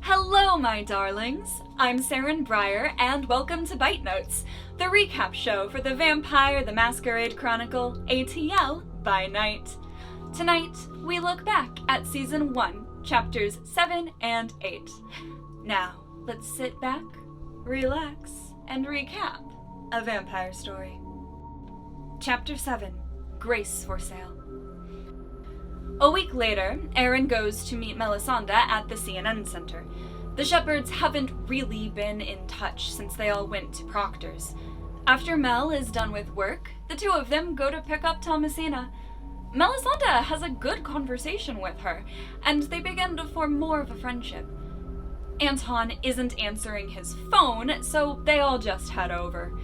Hello, my darlings. I'm Seren Briar, and welcome to BiteNotes, the recap show for the Vampire the Masquerade Chronicle, ATL, by night. Tonight, we look back at Season 1, Chapters 7 and 8. Now, let's sit back, relax, and recap a vampire story. Chapter 7, Grace for Sale. A week later, Aaron goes to meet Melisandre at the CNN Center. The Shepherds haven't really been in touch since they all went to Proctor's. After Mel is done with work, the two of them go to pick up Thomasina. Melisandre has a good conversation with her, and they begin to form more of a friendship. Anton isn't answering his phone, so they all just head over.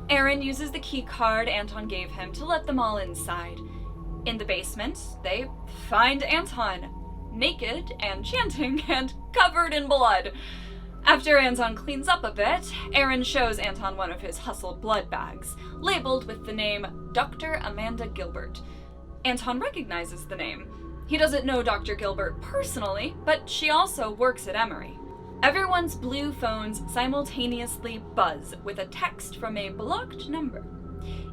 Aaron uses the key card Anton gave him to let them all inside. In the basement, they find Anton, naked and chanting and covered in blood. After Anton cleans up a bit, Aaron shows Anton one of his hustle blood bags, labeled with the name Dr. Amanda Gilbert. Anton recognizes the name. He doesn't know Dr. Gilbert personally, but she also works at Emory. Everyone's blue phones simultaneously buzz with a text from a blocked number.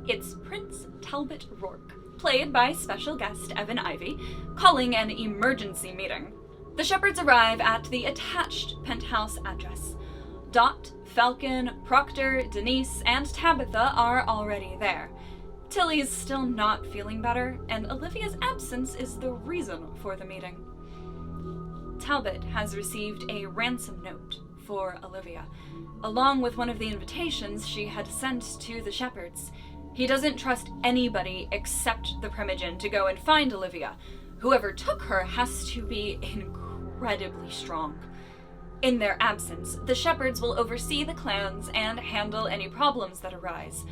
It's Prince Talbot Rourke, played by special guest Evan Ivy, calling an emergency meeting. The Shepherds arrive at the attached penthouse address. Dot, Falcon, Proctor, Denise, and Tabitha are already there. Tilly's still not feeling better, and Olivia's absence is the reason for the meeting. Talbot has received a ransom note for Olivia, along with one of the invitations she had sent to the Shepherds. He doesn't trust anybody except the Primogen to go and find Olivia. Whoever took her has to be incredibly strong. In their absence, the Shepherds will oversee the clans and handle any problems that arise.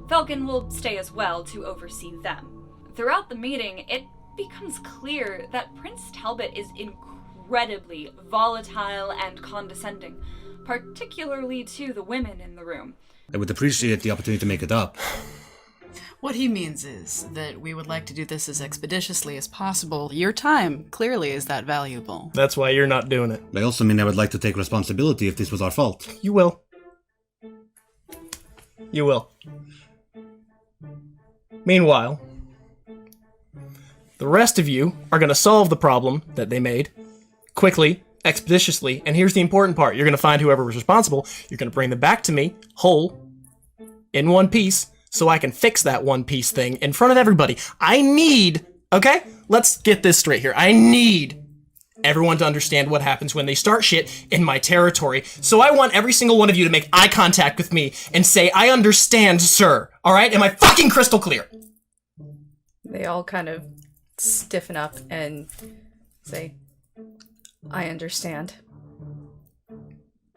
Falcon will stay as well to oversee them. Throughout the meeting, it becomes clear that Prince Talbot is incredibly volatile and condescending, particularly to the women in the room. I would appreciate the opportunity to make it up. What he means is that we would like to do this as expeditiously as possible. Your time, clearly, is that valuable. That's why you're not doing it. I also mean I would like to take responsibility if this was our fault. You will. You will. Meanwhile, the rest of you are going to solve the problem that they made quickly, expeditiously, and here's the important part. You're going to find whoever was responsible. You're going to bring them back to me, whole, in one piece, so I can fix that one piece thing in front of everybody. Okay? Let's get this straight here. I need everyone to understand what happens when they start shit in my territory. So I want every single one of you to make eye contact with me and say, "I understand, sir." All right? Am I fucking crystal clear? They all kind of stiffen up and say, "I understand."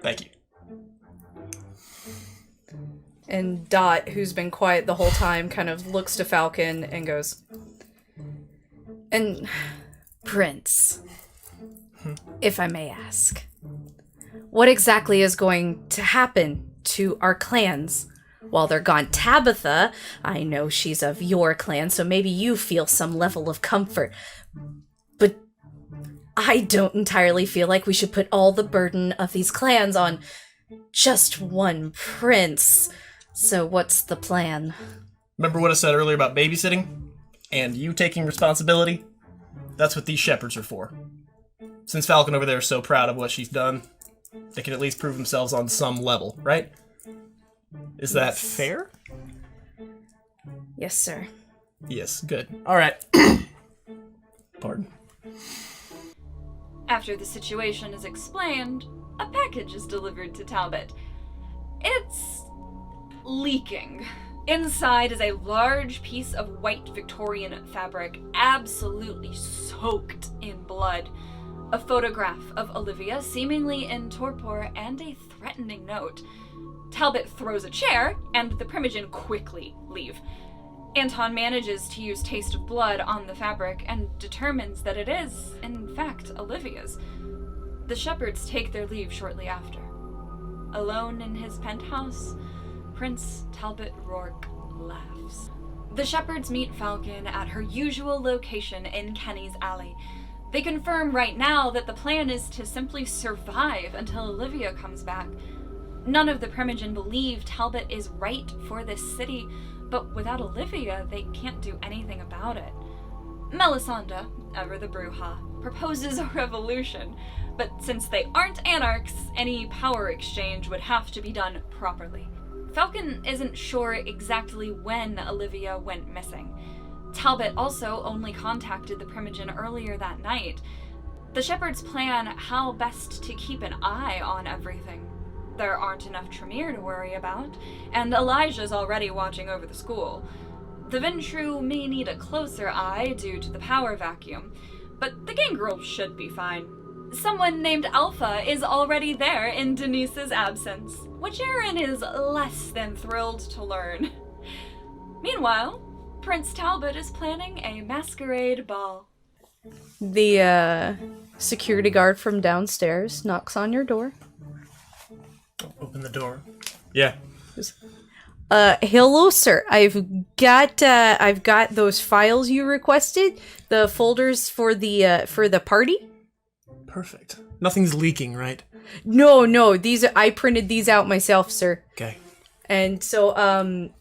Thank you. And Dot, who's been quiet the whole time, kind of looks to Falcon and goes, "And Prince, if I may ask, what exactly is going to happen to our clans while they're gone? Tabitha, I know she's of your clan, so maybe you feel some level of comfort, but I don't entirely feel like we should put all the burden of these clans on just one prince. So what's the plan?" Remember what I said earlier about babysitting? And you taking responsibility? That's what these Shepherds are for. Since Falcon over there is so proud of what she's done, they can at least prove themselves on some level, right? Is that fair? Yes, sir. Yes, good. All right. Pardon. After the situation is explained, a package is delivered to Talbot. It's leaking. Inside is a large piece of white Victorian fabric, absolutely soaked in blood. A photograph of Olivia, seemingly in torpor, and a threatening note. Talbot throws a chair, and the Primogen quickly leave. Anton manages to use Taste of Blood on the fabric and determines that it is, in fact, Olivia's. The Shepherds take their leave shortly after. Alone in his penthouse, Prince Talbot Rourke laughs. The Shepherds meet Falcon at her usual location in Kenny's Alley. They confirm right now that the plan is to simply survive until Olivia comes back. None of the Primogen believe Talbot is right for this city, but without Olivia, they can't do anything about it. Melisande, ever the Bruja, proposes a revolution, but since they aren't anarchs, any power exchange would have to be done properly. Falcon isn't sure exactly when Olivia went missing. Talbot also only contacted the Primogen earlier that night. The Shepherds plan how best to keep an eye on everything. There aren't enough Tremere to worry about, and Elijah's already watching over the school. The Ventru may need a closer eye due to the power vacuum, but the gangrel should be fine. Someone named Alpha is already there in Denise's absence, which Aaron is less than thrilled to learn. Meanwhile, Prince Talbot is planning a masquerade ball. The security guard from downstairs knocks on your door. Open the door. Yeah. Hello, sir. I've got those files you requested, the folders for the party. Perfect. Nothing's leaking, right? No, I printed these out myself, sir. Okay. And so,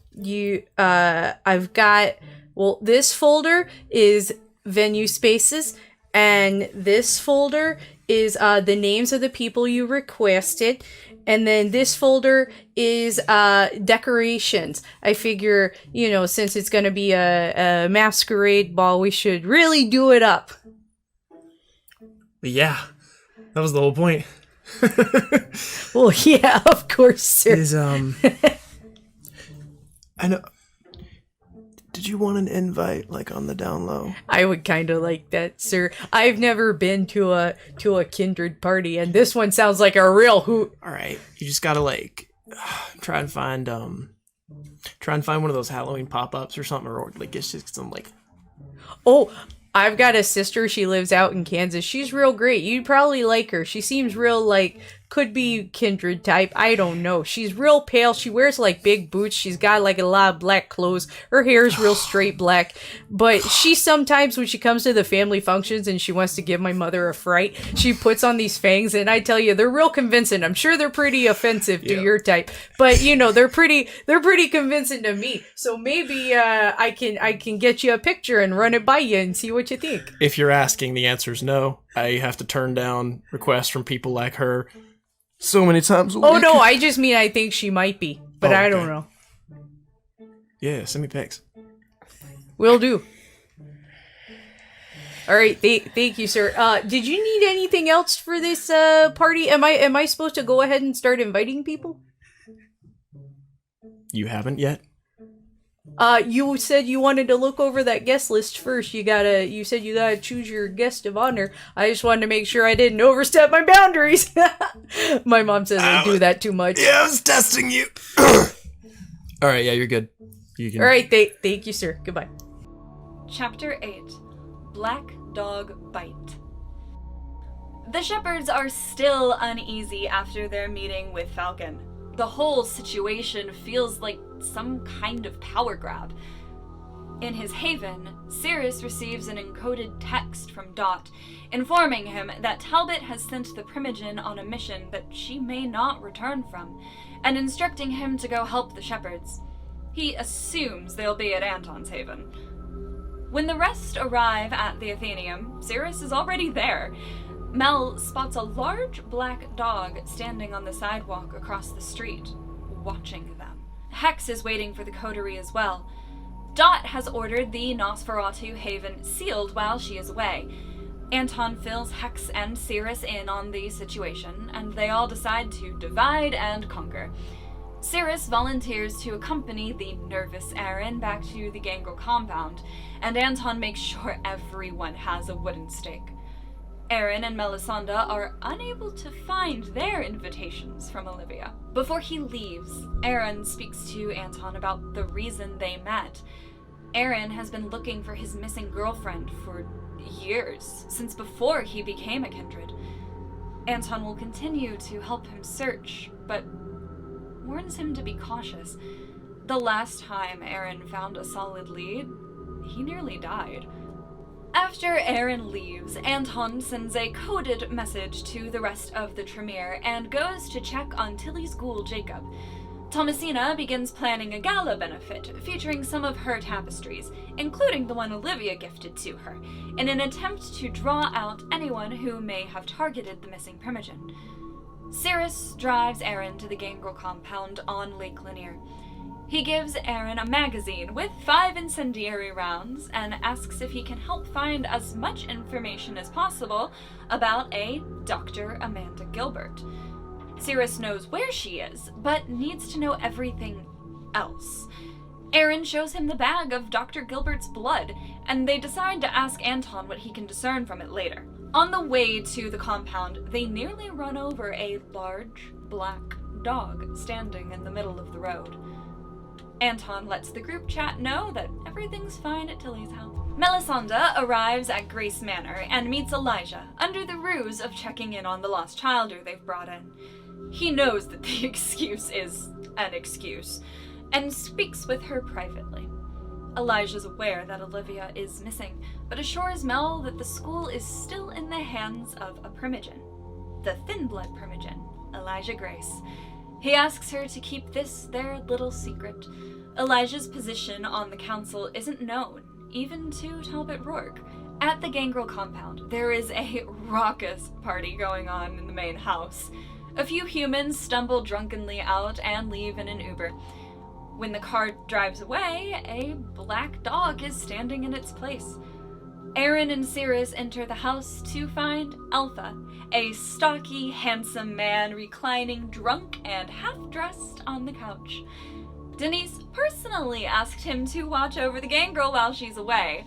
I've got, this folder is venue spaces, and this folder is the names of the people you requested, and then this folder is decorations. I figure, since it's going to be a masquerade ball, we should really do it up. Yeah, that was the whole point. Well, yeah, of course, sir. I know. Did you want an invite, on the down low? I would kind of like that, sir. I've never been to a kindred party, and this one sounds like a real hoot. All right, you just gotta try and find one of those Halloween pop-ups or something, or it's just some Oh, I've got a sister. She lives out in Kansas. She's real great. You'd probably like her. She seems real could be kindred type. I don't know. She's real pale. She wears big boots. She's got a lot of black clothes. Her hair is real straight black. But she sometimes, when she comes to the family functions and she wants to give my mother a fright, she puts on these fangs, and I tell you, they're real convincing. I'm sure they're pretty offensive to your type, but they're pretty convincing to me. So maybe I can get you a picture and run it by you and see what you think. If you're asking, the answer is no. I have to turn down requests from people like her so many times a week. Oh, no, I just mean I think she might be, but I don't know. Yeah, send me pics. Will do. All right, thank you, sir. Did you need anything else for this party? Am I supposed to go ahead and start inviting people? You haven't yet? You said you wanted to look over that guest list first. You said you gotta choose your guest of honor. I just wanted to make sure I didn't overstep my boundaries. My mom says I do that too much. Yeah, I was testing you. All right, yeah, you're good. You can. All right, thank you, sir. Goodbye. Chapter 8. Black Dog Bite. The Shepherds are still uneasy after their meeting with Falcon. The whole situation feels like some kind of power grab. In his haven, Sirius receives an encoded text from Dot, informing him that Talbot has sent the Primogen on a mission that she may not return from, and instructing him to go help the Shepherds. He assumes they'll be at Anton's haven. When the rest arrive at the Athenaeum, Sirius is already there. Mel spots a large black dog standing on the sidewalk across the street, watching them. Hex is waiting for the coterie as well. Dot has ordered the Nosferatu haven sealed while she is away. Anton fills Hex and Cirrus in on the situation, and they all decide to divide and conquer. Cirrus volunteers to accompany the nervous Aaron back to the Gangrel compound, and Anton makes sure everyone has a wooden stake. Aaron and Melisande are unable to find their invitations from Olivia. Before he leaves, Aaron speaks to Anton about the reason they met. Aaron has been looking for his missing girlfriend for years, since before he became a kindred. Anton will continue to help him search, but warns him to be cautious. The last time Aaron found a solid lead, he nearly died. After After Eren leaves, Anton sends a coded message to the rest of the Tremere and goes to check on Tilly's ghoul Jacob. Thomasina begins planning a gala benefit featuring some of her tapestries, including the one Olivia gifted to her, in an attempt to draw out anyone who may have targeted the missing Primogen. Cirrus drives Eren to the Gangrel compound on Lake Lanier. He gives Eren a magazine with 5 incendiary rounds and asks if he can help find as much information as possible about a Dr. Amanda Gilbert. Cirrus knows where she is, but needs to know everything else. Eren shows him the bag of Dr. Gilbert's blood, and they decide to ask Anton what he can discern from it later. On the way to the compound, they nearly run over a large, black dog standing in the middle of the road. Anton lets the group chat know that everything's fine at Tilly's house. Melisande arrives at Grace Manor and meets Elijah, under the ruse of checking in on the lost childer they've brought in. He knows that the excuse is an excuse, and speaks with her privately. Elijah's aware that Olivia is missing, but assures Mel that the school is still in the hands of a Primogen. The thin-blood Primogen, Elijah Grace. He asks her to keep this their little secret. Elijah's position on the council isn't known, even to Talbot Rourke. At the Gangrel compound, there is a raucous party going on in the main house. A few humans stumble drunkenly out and leave in an Uber. When the car drives away, a black dog is standing in its place. Eren and Cirrus enter the house to find Alpha, a stocky, handsome man reclining drunk and half-dressed on the couch. Denise personally asked him to watch over the Gangrel while she's away.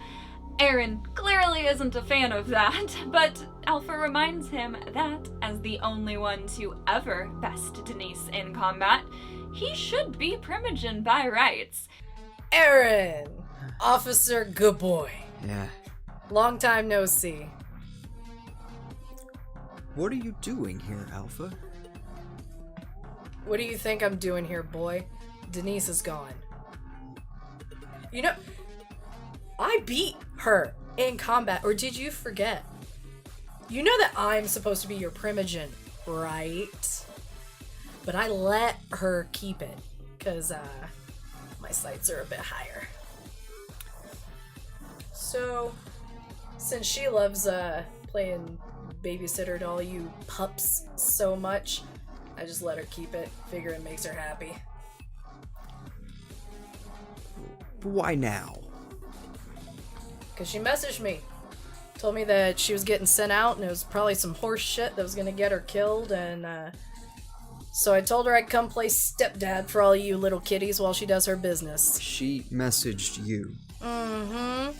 Eren clearly isn't a fan of that, but Alpha reminds him that, as the only one to ever best Denise in combat, he should be Primogen by rights. Eren! Officer Good Boy. Yeah. Long time no see. What are you doing here, Alpha? What do you think I'm doing here, boy? Denise is gone. You know, I beat her in combat, or did you forget? You know that I'm supposed to be your Primogen, right? But I let her keep it, because my sights are a bit higher. So, since she loves playing babysitter to all you pups so much, I just let her keep it, figure it makes her happy. Why now? Because she messaged me. Told me that she was getting sent out and it was probably some horse shit that was going to get her killed, and so I told her I'd come play stepdad for all you little kitties while she does her business. She messaged you. Mm-hmm.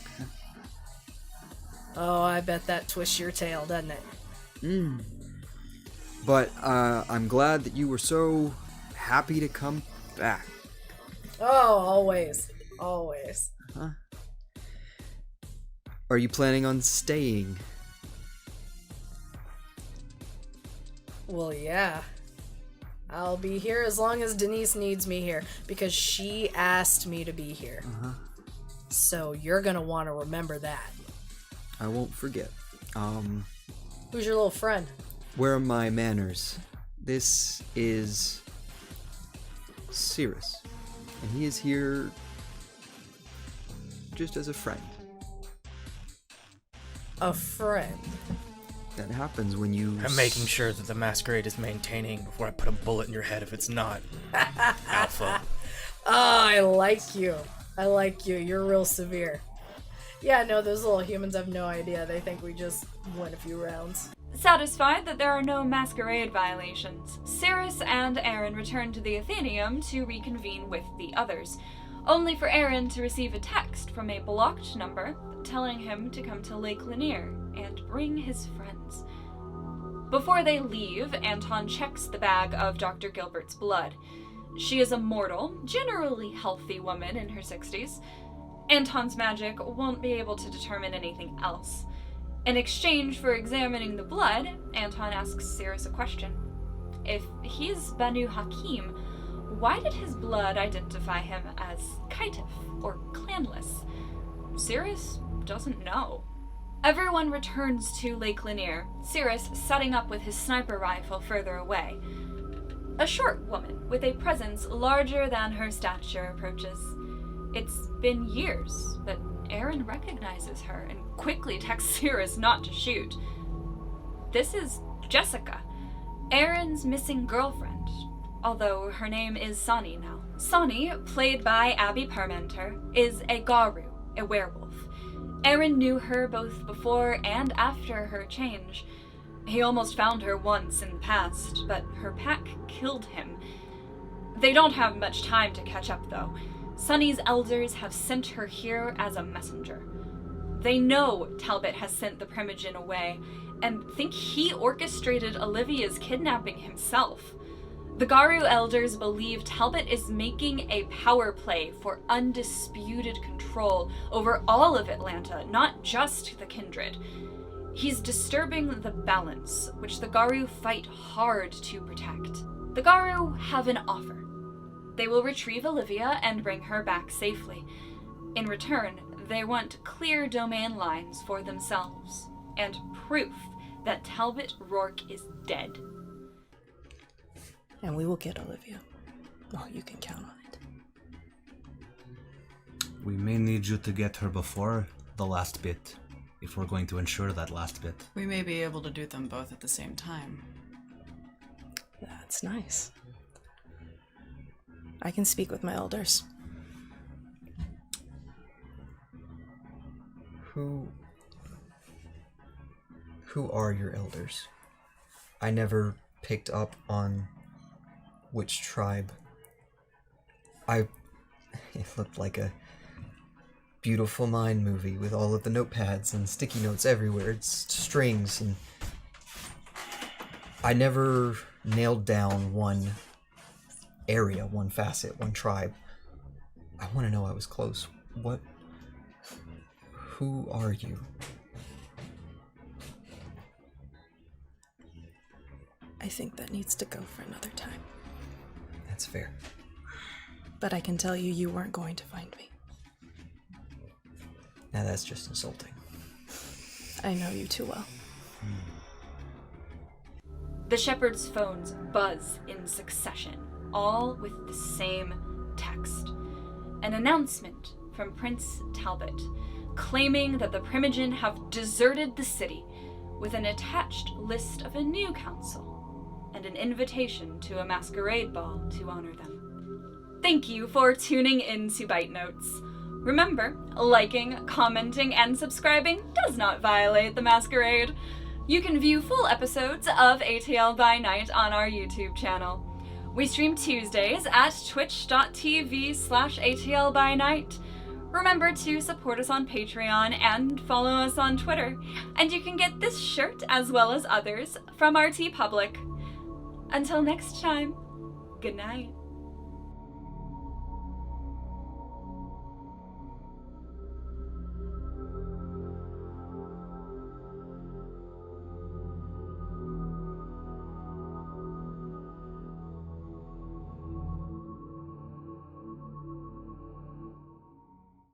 Oh, I bet that twists your tail, doesn't it? But I'm glad that you were so happy to come back. Oh, always. Always. Huh? Are you planning on staying? Well, yeah. I'll be here as long as Denise needs me here, because she asked me to be here. So you're gonna want to remember that. I won't forget. Who's your little friend? Where are my manners? This is Cirrus, and he is here just as a friend. A friend? That happens when you... I'm making sure that the Masquerade is maintaining before I put a bullet in your head if it's not. Alpha. Oh, I like you. I like you. You're real severe. Yeah, no, those little humans have no idea. They think we just went a few rounds. Satisfied that there are no Masquerade violations, Cirrus and Eren return to the Athenaeum to reconvene with the others, only for Eren to receive a text from a blocked number telling him to come to Lake Lanier and bring his friends. Before they leave, Anton checks the bag of Dr. Gilbert's blood. She is a mortal, generally healthy woman in her 60s. Anton's magic won't be able to determine anything else. In exchange for examining the blood, Anton asks Cirrus a question. If he's Banu Hakim, why did his blood identify him as Kaitif, or clanless? Cirrus doesn't know. Everyone returns to Lake Lanier, Cirrus setting up with his sniper rifle further away. A short woman with a presence larger than her stature approaches. It's been years, but Aaron recognizes her and quickly texts Cirrus not to shoot. This is Jessica, Aaron's missing girlfriend, although her name is Sonny now. Sonny, played by Abby Parmenter, is a Garu, a werewolf. Aaron knew her both before and after her change. He almost found her once in the past, but her pack killed him. They don't have much time to catch up, though. Sonny's elders have sent her here as a messenger. They know Talbot has sent the Primogen away, and think he orchestrated Olivia's kidnapping himself. The Garu elders believe Talbot is making a power play for undisputed control over all of Atlanta, not just the Kindred. He's disturbing the balance, which the Garu fight hard to protect. The Garu have an offer. They will retrieve Olivia and bring her back safely. In return, they want clear domain lines for themselves, and proof that Talbot Rourke is dead. And we will get Olivia. Oh, you can count on it. We may need you to get her before the last bit, if we're going to ensure that last bit. We may be able to do them both at the same time. That's nice. I can speak with my elders. Who are your elders? I never picked up on which tribe. It looked like a beautiful mind movie with all of the notepads and sticky notes everywhere. It's strings, and I never nailed down one area, one facet, one tribe. I want to know I was close. Who are you? I think that needs to go for another time. That's fair. But I can tell you, you weren't going to find me. Now that's just insulting. I know you too well. The Shepherd's phones buzz in succession, all with the same text. An announcement from Prince Talbot, claiming that the Primogen have deserted the city, with an attached list of a new council, and an invitation to a masquerade ball to honor them. Thank you for tuning in to BiteNotes. Remember, liking, commenting, and subscribing does not violate the masquerade. You can view full episodes of ATL by Night on our YouTube channel. We stream Tuesdays at twitch.tv/ATL by Night. Remember to support us on Patreon and follow us on Twitter. And you can get this shirt, as well as others, from our TeePublic. Until next time, good night.